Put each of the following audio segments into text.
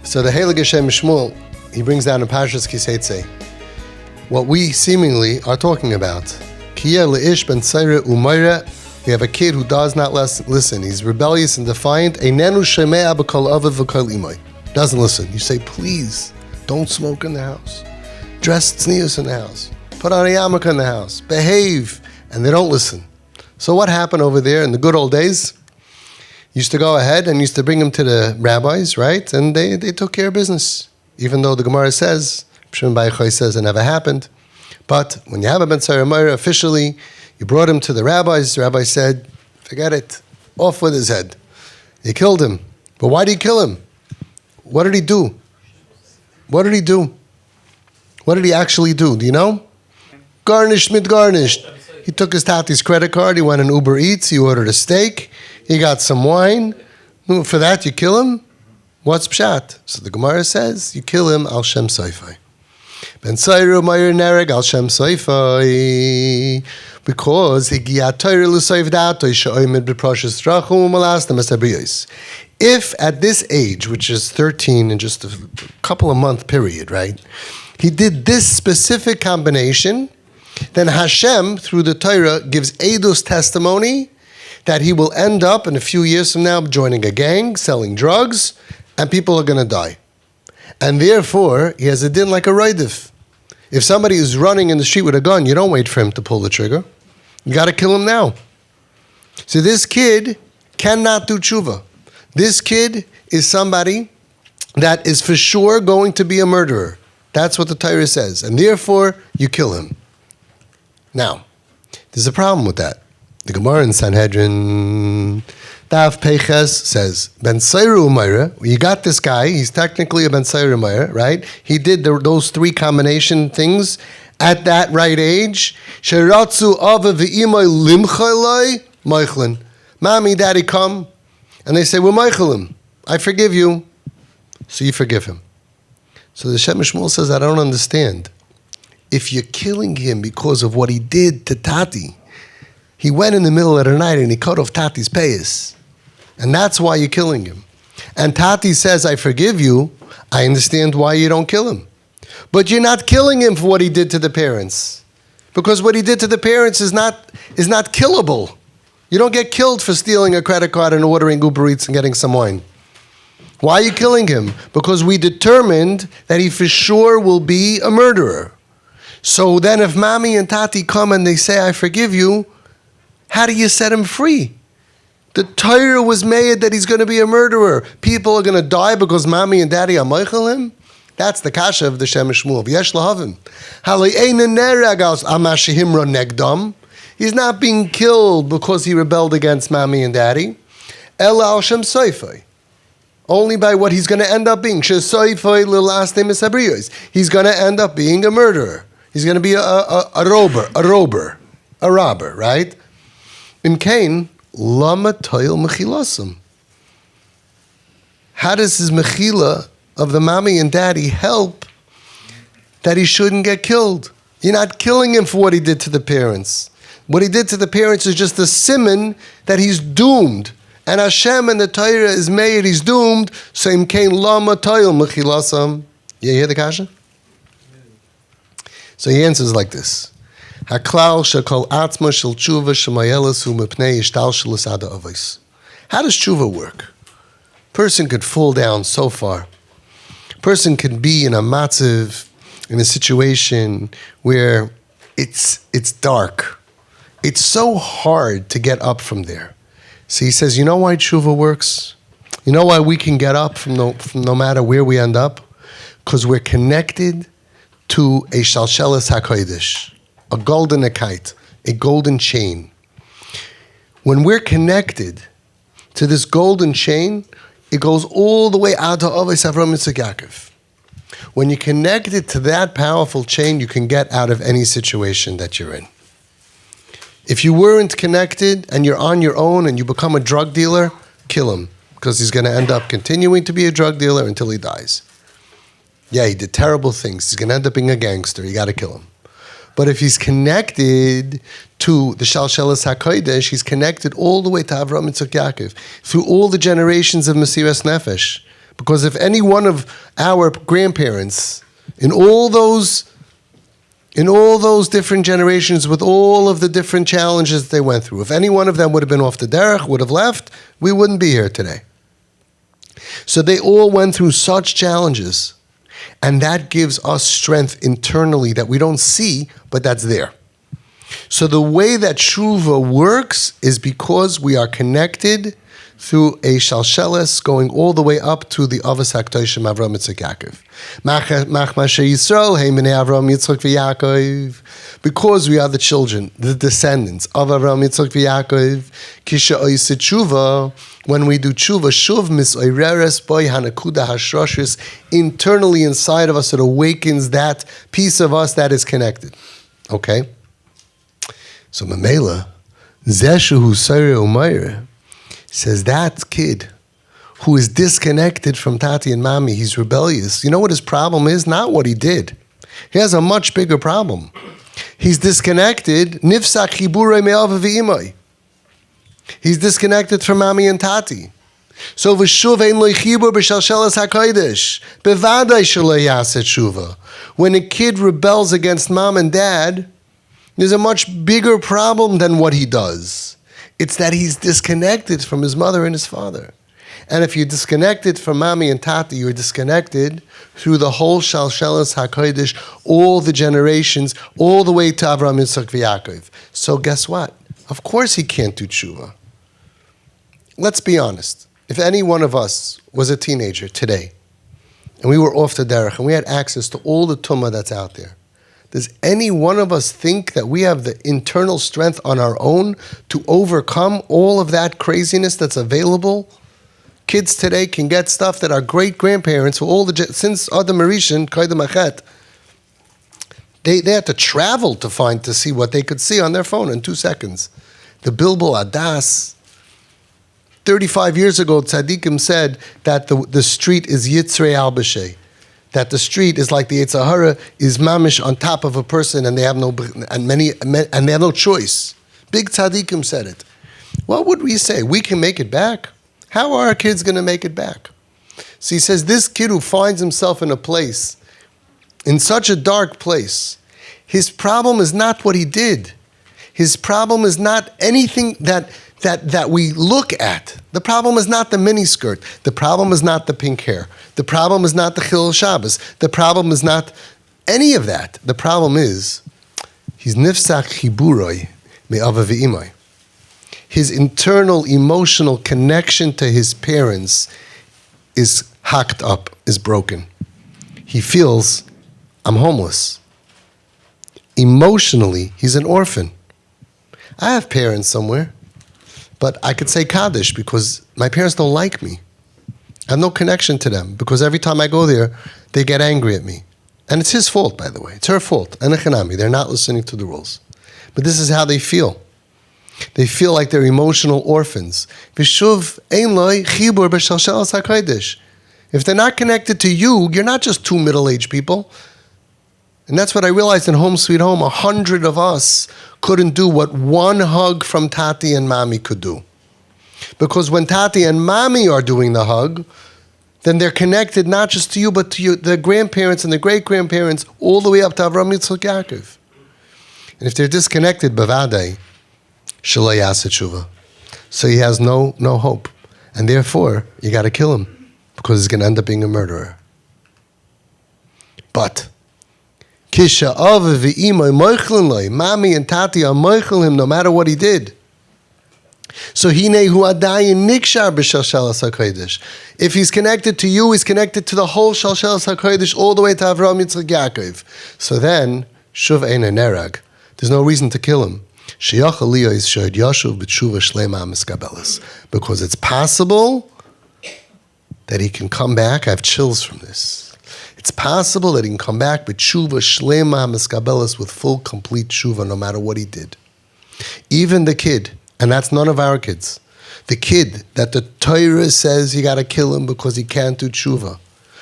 So the Heilige Shem MiShmuel, he brings down in Parshas Ki Saitzai what we seemingly are talking about. Kiya le'ish ben tzayre umayre. We have a kid who does not listen. He's rebellious and defiant. Einenu shemea b'kol avav v'kol imay. Doesn't listen. You say, please, don't smoke in the house. Dress tznius in the house. Put on a yarmulke in the house. Behave. And they don't listen. So what happened over there in the good old days? Used to go ahead and used to bring him to the rabbis, right? And they took care of business. Even though the Gemara says, Shem MiShmuel says it never happened. But when you have a Ben Tzara Meir officially, you brought him to the rabbis. The rabbi said, forget it. Off with his head. You killed him. But why did you kill him? What did he do? What did he do? What did he actually do? Do you know? Garnished, mid-garnished. He took his tati's credit card. He went on Uber Eats. He ordered a steak. He got some wine. For that, you kill him? What's pshat? So the Gemara says, you kill him al Shem Soifai. Ben Tzayru Meir Nereg al Shem Soifai. Because if at this age, which is 13 in just a couple of month period, right, he did this specific combination, then Hashem, through the Torah, gives Eidos testimony that he will end up in a few years from now joining a gang, selling drugs, and people are going to die. And therefore, he has a din like a raidif. If somebody is running in the street with a gun, you don't wait for him to pull the trigger. You got to kill him now. So this kid cannot do tshuva. This kid is somebody that is for sure going to be a murderer. That's what the Torah says. And therefore, you kill him. Now, there's a problem with that. The Gemara in Sanhedrin, Daf Peiches says, Ben Tzayru Umayra, you got this guy, he's technically a Ben Tzayru Umayra, right? He did those three combination things at that right age. Sheratzu ava v'imay limchalai meichlin. Mommy, daddy, come. And they say, we're meichelim. I forgive you. So you forgive him. So the Shem MiShmuel says, I don't understand. If you're killing him because of what he did to Tati, he went in the middle of the night and he cut off Tati's payas. And that's why you're killing him. And Tati says, I forgive you. I understand why you don't kill him. But you're not killing him for what he did to the parents. Because what he did to the parents is not killable. You don't get killed for stealing a credit card and ordering Uber Eats and getting some wine. Why are you killing him? Because we determined that he for sure will be a murderer. So then if Mommy and Tati come and they say, I forgive you, how do you set him free? The Torah was made that he's going to be a murderer. People are going to die because Mommy and Daddy are meichel him? That's the kasha of the Shem MiShmuel. V'yesh lahavim. He's not being killed because he rebelled against Mommy and Daddy. Ela al Shem Soifai. Only by what he's going to end up being. He's going to end up being a murderer. He's going to be a robber, right? In Cain, lama toil mechilasim. How does his mechila of the mommy and daddy help that he shouldn't get killed? You're not killing him for what he did to the parents. What he did to the parents is just a simon that he's doomed. And Hashem and the Torah is made, he's doomed. So in Cain, lama toil mechilasim. You hear the kasha? So he answers like this. Haklal shekol atzma shel tshuva shemayelas hu mepnei ishtal shelis ada avos. How does tshuva work? Person could fall down so far. Person could be in a matziv, in a situation where it's dark. It's so hard to get up from there. So he says, you know why tshuva works? You know why we can get up from no matter where we end up? Because we're connected to a shalshelis hakodesh, a golden akite, a golden chain. When we're connected to this golden chain, it goes all the way out to Avos Avram Yitzchak Yaakov. When you're connected to that powerful chain, you can get out of any situation that you're in. If you weren't connected and you're on your own and you become a drug dealer, kill him, because he's going to end up continuing to be a drug dealer until he dies. Yeah, he did terrible things. He's going to end up being a gangster. You got to kill him. But if he's connected to the Shalshelis HaKodesh, he's connected all the way to Avraham Yitzchak Yaakov, through all the generations of Mesiras Nefesh. Because if any one of our grandparents, in all those different generations with all of the different challenges that they went through, if any one of them would have been off the derech, would have left, we wouldn't be here today. So they all went through such challenges, and that gives us strength internally that we don't see, but that's there. So the way that tshuva works is because we are connected through a shalsheles going all the way up to the Avos HaKadoshim Avraham Yitzchak Yaakov. Machmashe Yisrael, hey minei Avraham Yitzchak v'Yaakov. Because we are the children, the descendants of Avraham Yitzchak v'Yaakov, kisha oisit tshuva, when we do tshuva, shuv misoireres boy hanakuda hashroshis, internally inside of us, it awakens that piece of us that is connected. Okay? So Mamela, Zeshu Husayre Umayre, says that kid who is disconnected from Tati and Mami, he's rebellious. You know what his problem is? Not what he did. He has a much bigger problem. He's disconnected. Nifsak chiburei me'av v'imai. He's disconnected from Mami and Tati. So v'shuv ein lo chibur b'shalshelas hakodesh bevadai shelo yaseh tshuva. When a kid rebels against mom and dad, there's a much bigger problem than what he does. It's that he's disconnected from his mother and his father. And if you're disconnected from Mami and Tati, you're disconnected through the whole Shalshelas HaKodesh, all the generations, all the way to Avraham Yitzchak v'Yaakov. So guess what? Of course he can't do tshuva. Let's be honest. If any one of us was a teenager today, and we were off the derech, and we had access to all the tumah that's out there, does any one of us think that we have the internal strength on our own to overcome all of that craziness that's available? Kids today can get stuff that our great-grandparents, since Adam Arishan, Kaidem Achet, they had to travel to see what they could see on their phone in 2 seconds. The Bilbul Adas, 35 years ago, Tzadikim said that the street is Yitzrei Al-B'Shei. That the street is like the Yetzer Hara is mamish on top of a person, and they have no choice. Big tzaddikim said it. What would we say? We can make it back. How are our kids going to make it back? So he says this kid who finds himself in a place, in such a dark place, his problem is not what he did. His problem is not anything that we look at. The problem is not the miniskirt. The problem is not the pink hair. The problem is not the Chilul Shabbos. The problem is not any of that. The problem is he's nifsak chiburoi me'ava v'imai. His internal emotional connection to his parents is hacked up, is broken. He feels, I'm homeless. Emotionally, he's an orphan. I have parents somewhere. But I could say Kaddish because my parents don't like me. I have no connection to them because every time I go there, they get angry at me. And it's his fault, by the way. It's her fault. They're not listening to the rules. But this is how they feel. They feel like they're emotional orphans. If they're not connected to you, you're not just two middle-aged people. And that's what I realized in Home Sweet Home. 100 of us couldn't do what one hug from Tati and Mami could do. Because when Tati and Mami are doing the hug, then they're connected not just to you, but to the grandparents and the great-grandparents, all the way up to Avraham Yitzchak Yaakov. And if they're disconnected, bavadai, shelo yaseh tshuva. So he has no hope. And therefore, you got to kill him, because he's going to end up being a murderer. But Kisha Ava v'imay moichlin loy. Mami and Tati are moichel him no matter what he did. So hinei hu adayin nikshar b'shalshelas hakodesh. If he's connected to you, he's connected to the whole shalshelas hakodesh all the way to Avraham Yitzchak Yaakov. So then shuv ein nerag. There's no reason to kill him. Sheyachal liyos shoyd yashuv b'tshuva shlema miskabelas. Because it's possible that he can come back. I have chills from this. It's possible that he can come back with tshuva shlema miskabelas, with full, complete tshuva, no matter what he did. Even the kid, and that's none of our kids, the kid that the Torah says you got to kill him because he can't do tshuva.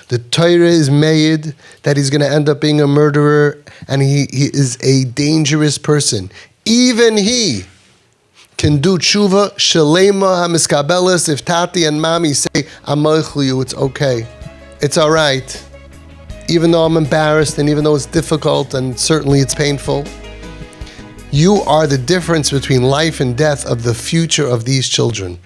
The Torah is made that he's going to end up being a murderer, and he is a dangerous person. Even he can do tshuva shalema hamiskabelis. If Tati and Mommy say, "Amalch you," it's okay. It's all right. Even though I'm embarrassed and even though it's difficult and certainly it's painful, you are the difference between life and death of the future of these children.